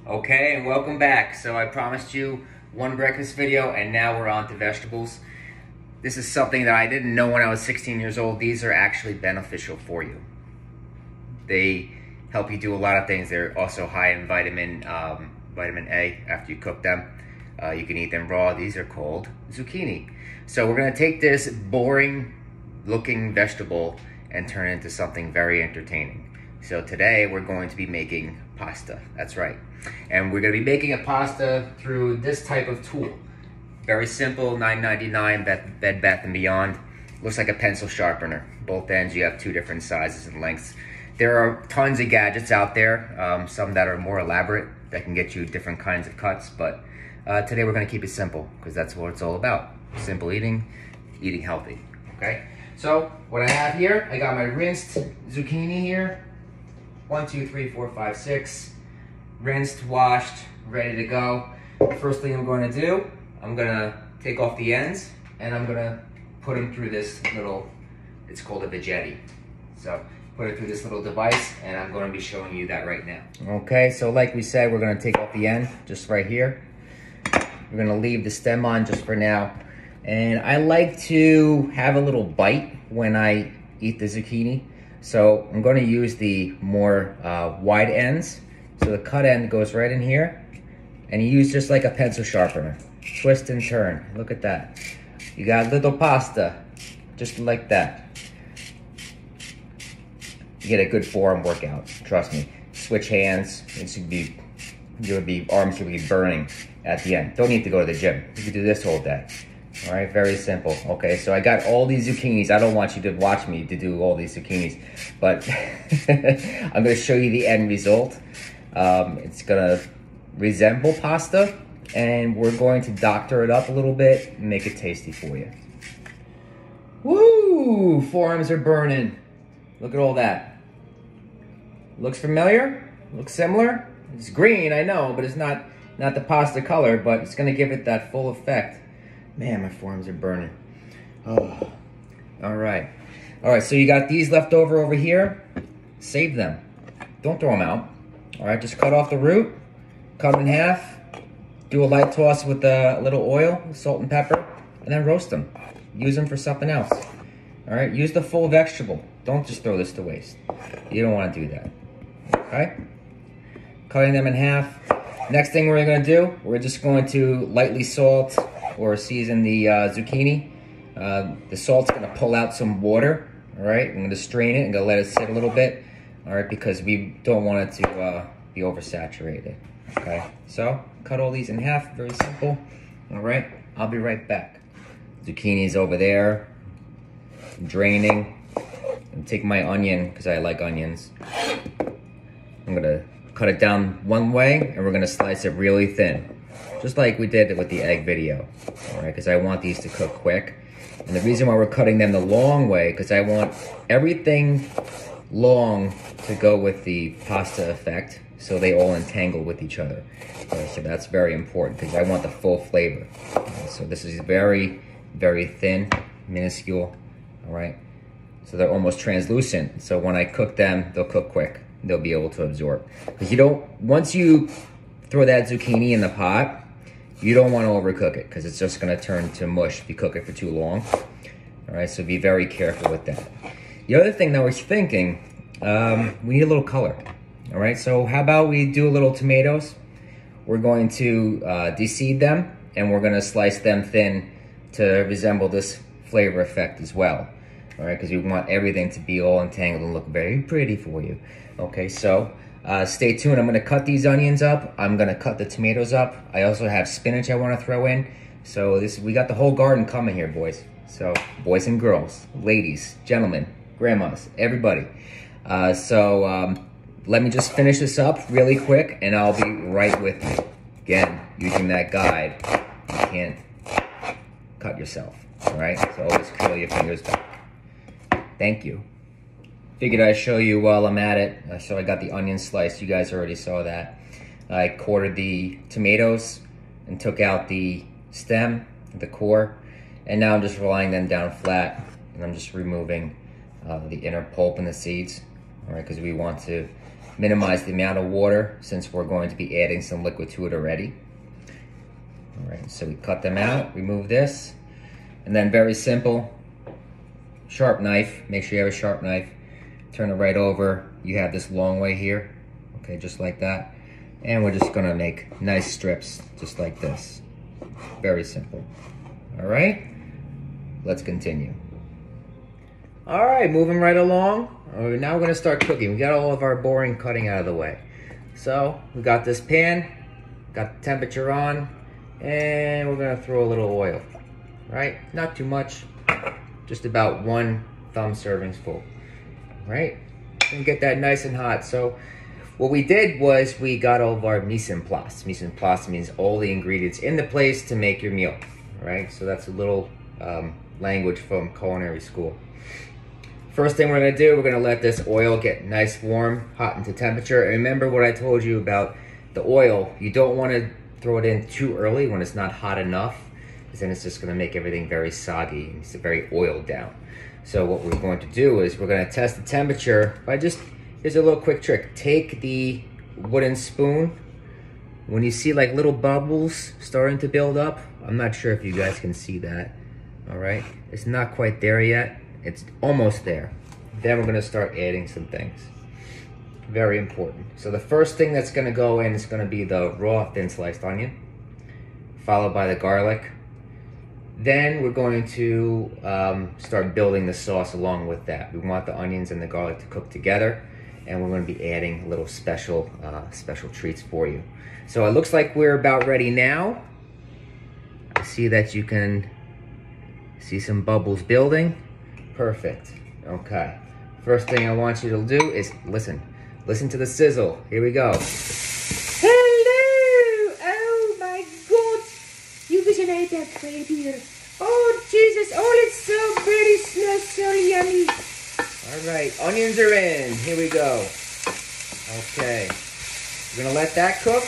Okay, and welcome back. So I promised you one breakfast video, and now we're on to vegetables. This is something that I didn't know when I was 16 years old. These are actually beneficial for you. They help you do a lot of things. They're also high in vitamin A after you cook them. You can eat them raw. These are called zucchini. So we're gonna take this boring looking vegetable and turn it into something very entertaining. So today we're going to be making pasta, that's right. And we're gonna be making a pasta through this type of tool. Very simple, $9.99, Bed Bath & Beyond. Looks like a pencil sharpener. Both ends, you have two different sizes and lengths. There are tons of gadgets out there, some that are more elaborate, that can get you different kinds of cuts, but today we're gonna keep it simple, because that's what it's all about. Simple eating, eating healthy, okay? So, what I have here, I got my rinsed zucchini here. 1, 2, 3, 4, 5, 6. Rinsed, washed, ready to go. First thing I'm going to do, I'm going to take off the ends and I'm going to put them through this little, it's called a veggetti. So put it through this little device and I'm going to be showing you that right now. Okay, so like we said, we're going to take off the end just right here. We're going to leave the stem on just for now. And I like to have a little bite when I eat the zucchini. So I'm going to use the more wide ends. So the cut end goes right in here, and you use just like a pencil sharpener. Twist and turn, look at that. You got little pasta, just like that. You get a good forearm workout, trust me. Switch hands, your arms will be burning at the end. Don't need to go to the gym, you can do this all day. All right, very simple. Okay, so I got all these zucchinis. I don't want you to watch me to do all these zucchinis, but I'm gonna show you the end result. It's gonna resemble pasta, and we're going to doctor it up a little bit and make it tasty for you. Woo! Forearms are burning. Look at all that. Looks familiar? Looks similar? It's green, I know, but it's not the pasta color, but it's gonna give it that full effect. Man, my forearms are burning. Oh, all right. All right, so you got these left over here. Save them. Don't throw them out. All right, just cut off the root, cut them in half, do a light toss with a little oil, salt and pepper, and then roast them. Use them for something else. All right, use the full vegetable. Don't just throw this to waste. You don't want to do that. Okay? Cutting them in half. Next thing we're gonna do, we're just going to lightly salt or season the zucchini. The salt's gonna pull out some water, all right? I'm gonna strain it and gonna let it sit a little bit, all right, because we don't want it to be oversaturated, okay? So, cut all these in half, very simple, all right? I'll be right back. Zucchini's over there, draining. And take my onion, because I like onions. I'm gonna cut it down one way, and we're gonna slice it really thin. Just like we did with the egg video, all right? Because I want these to cook quick. And the reason why we're cutting them the long way, because I want everything long to go with the pasta effect, so they all entangle with each other. So that's very important, because I want the full flavor. So this is very, very thin, minuscule, all right? So they're almost translucent. So when I cook them, they'll cook quick. They'll be able to absorb. Because you don't, once you throw that zucchini in the pot, you don't want to overcook it, because it's just going to turn to mush if you cook it for too long. All right, so be very careful with that. The other thing that I was thinking, we need a little color. All right, so how about we do a little tomatoes? We're going to de-seed them, and we're going to slice them thin to resemble this flavor effect as well. All right, because we want everything to be all entangled and look very pretty for you. Okay, so stay tuned. I'm going to cut these onions up. I'm going to cut the tomatoes up. I also have spinach I want to throw in. So we got the whole garden coming here, boys. So boys and girls, ladies, gentlemen, grandmas, everybody. Let me just finish this up really quick, and I'll be right with you. Again, using that guide, you can't cut yourself. All right, so always curl your fingers back. Thank you. Figured I'd show you while I'm at it. So I got the onion sliced. You guys already saw that. I quartered the tomatoes and took out the stem, the core, and now I'm just rolling them down flat, and I'm just removing the inner pulp and the seeds, all right, because we want to minimize the amount of water since we're going to be adding some liquid to it already. All right, so we cut them out, remove this, and then very simple, sharp knife. Make sure you have a sharp knife. Turn it right over. You have this long way here, okay, just like that. And we're just gonna make nice strips, just like this. Very simple. All right, let's continue. All right, moving right along. Now we're gonna start cooking. We got all of our boring cutting out of the way. So we got this pan, got the temperature on, and we're gonna throw a little oil, right? Not too much, just about 1 thumb servings full, right? And get that nice and hot. So what we did was we got all of our mise en place. Mise en place means all the ingredients in the place to make your meal, right? So that's a little language from culinary school. First thing we're gonna do, we're gonna let this oil get nice, warm, hot into temperature. And remember what I told you about the oil. You don't wanna throw it in too early when it's not hot enough, because then it's just gonna make everything very soggy and it's very oiled down. So what we're going to do is we're gonna test the temperature by here's a little quick trick. Take the wooden spoon. When you see like little bubbles starting to build up, I'm not sure if you guys can see that, all right? It's not quite there yet. It's almost there. Then we're gonna start adding some things. Very important. So the first thing that's gonna go in is gonna be the raw thin sliced onion, followed by the garlic. Then we're going to start building the sauce along with that. We want the onions and the garlic to cook together, and we're gonna be adding little special treats for you. So it looks like we're about ready now. I see that you can see some bubbles building. Perfect. Okay. First thing I want you to do is listen. Listen to the sizzle. Here we go. Hello! Oh my God! You vision ate that crab here. Oh Jesus! Oh, it's so pretty. Smells so yummy. All right, onions are in. Here we go. Okay. We're gonna let that cook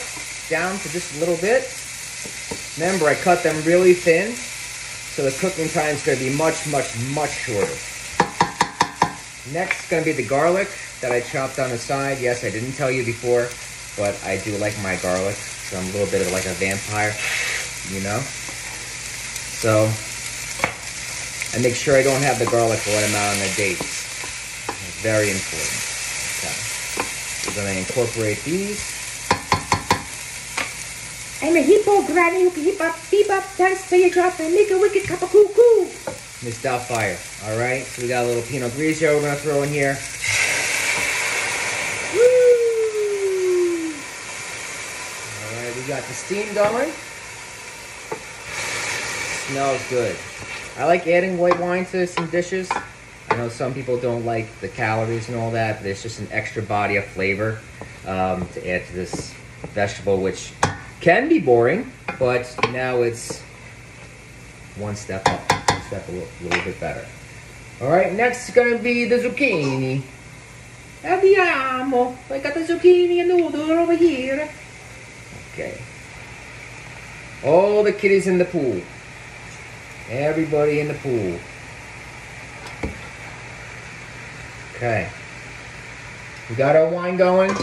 down for just a little bit. Remember, I cut them really thin, so the cooking time is going to be much, much, much shorter. Next is going to be the garlic that I chopped on the side. Yes, I didn't tell you before, but I do like my garlic, so I'm a little bit of like a vampire, you know? So, I make sure I don't have the garlic when I'm out on the dates. It's very important. Okay. We're going to incorporate these. I'm a hippo granny who can hip up, beep up, dance till you drop and make a wicked cup of cuckoo. Miss Doubtfire. All right, so we got a little Pinot Grigio we're gonna throw in here. Woo! All right, we got the steam going. Smells good. I like adding white wine to some dishes. I know some people don't like the calories and all that, but it's just an extra body of flavor to add to this vegetable, which can be boring, but now it's one step up, one step a little bit better. All right, next is gonna be the zucchini. Andiamo. I got the zucchini and noodle over here. Okay. All the kiddies in the pool. Everybody in the pool. Okay. We got our wine going.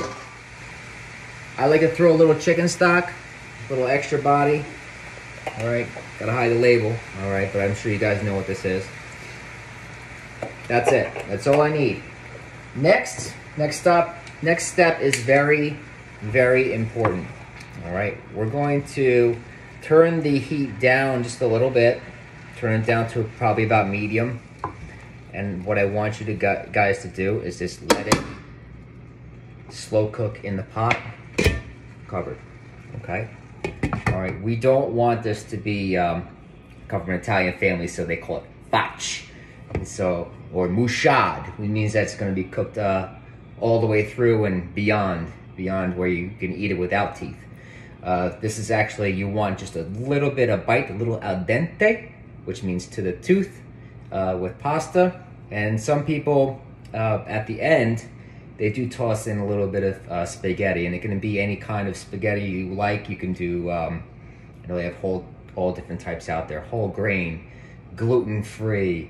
I like to throw a little chicken stock, a little extra body. All right, gotta hide the label. All right, but I'm sure you guys know what this is. That's it. That's all I need. Next step is very, very important. All right, we're going to turn the heat down just a little bit. Turn it down to probably about medium. And what I want you to guys to do is just let it slow cook in the pot, covered. Okay. All right. We don't want this to be come from an Italian family, so they call it faccia. So, or mouchade, which means that it's going to be cooked all the way through and beyond where you can eat it without teeth. This is actually, you want just a little bit of bite, a little al dente, which means to the tooth with pasta. And some people at the end, they do toss in a little bit of spaghetti, and it can be any kind of spaghetti you like. You can do, you know, they have all different types out there: whole grain, gluten-free,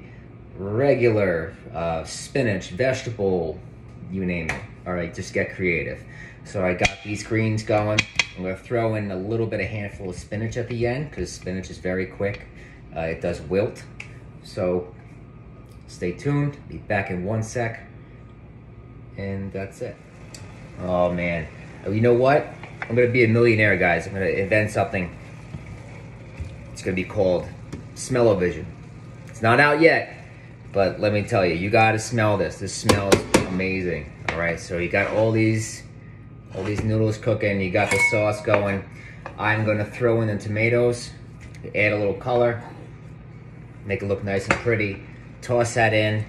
regular, spinach, vegetable, you name it. All right, just get creative. So I got these greens going. I'm gonna throw in a little bit, a handful of spinach at the end, because spinach is very quick. It does wilt. So stay tuned, be back in 1 sec. And that's it. Oh man, you know what? I'm gonna be a millionaire, guys. I'm gonna invent something. It's gonna be called Smell-O-Vision. It's not out yet, but let me tell you, you gotta smell this. This smells amazing. All right, so you got all these noodles cooking. You got the sauce going. I'm gonna throw in the tomatoes, add a little color, make it look nice and pretty. Toss that in.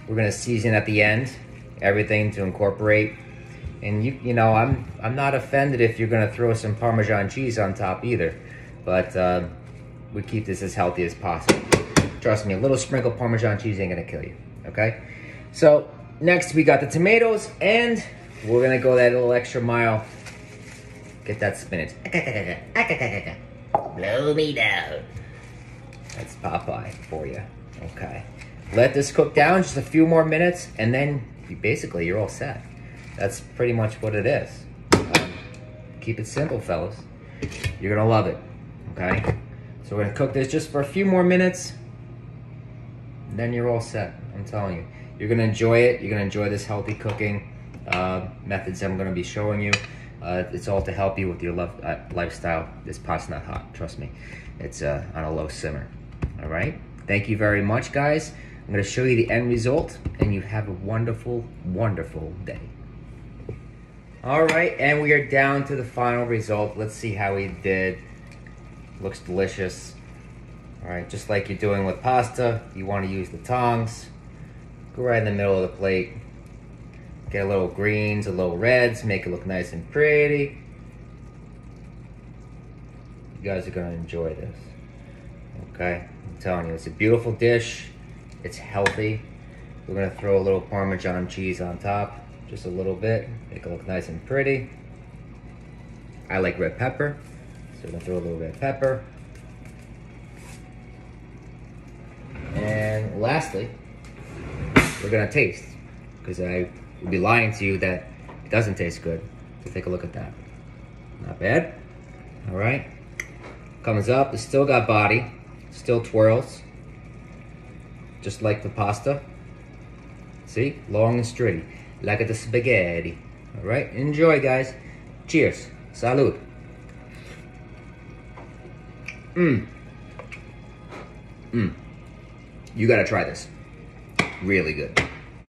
We're gonna season at the end, everything to incorporate. And you know, I'm not offended if you're gonna throw some Parmesan cheese on top either, but we keep this as healthy as possible. Trust me, a little sprinkled Parmesan cheese ain't gonna kill you, okay? So next we got the tomatoes, and we're gonna go that little extra mile. Get that spinach. Blow me down. That's Popeye for you, okay? Let this cook down just a few more minutes, and then basically you're all set. That's pretty much what it is. Keep it simple, fellas. You're gonna love it, okay? So we're gonna cook this just for a few more minutes, and then you're all set. I'm telling you. You're gonna enjoy it. You're gonna enjoy this healthy cooking methods I'm gonna be showing you. It's all to help you with your lifestyle. This pot's not hot, trust me. It's on a low simmer, all right? Thank you very much, guys. I'm gonna show you the end result, and you have a wonderful, wonderful day. All right, and we are down to the final result. Let's see how we did. Looks delicious. All right, just like you're doing with pasta, you wanna use the tongs. Go right in the middle of the plate. Get a little greens, a little reds, make it look nice and pretty. You guys are gonna enjoy this, okay? I'm telling you, it's a beautiful dish. It's healthy. We're gonna throw a little Parmesan cheese on top, just a little bit, make it look nice and pretty. I like red pepper, so we're gonna throw a little red pepper. And lastly, we're gonna taste, because I would be lying to you that it doesn't taste good. So take a look at that. Not bad. All right. Comes up, it's still got body, still twirls. Just like the pasta. See? Long and straight. Like the spaghetti. Alright? Enjoy, guys. Cheers. Salud. You gotta try this. Really good.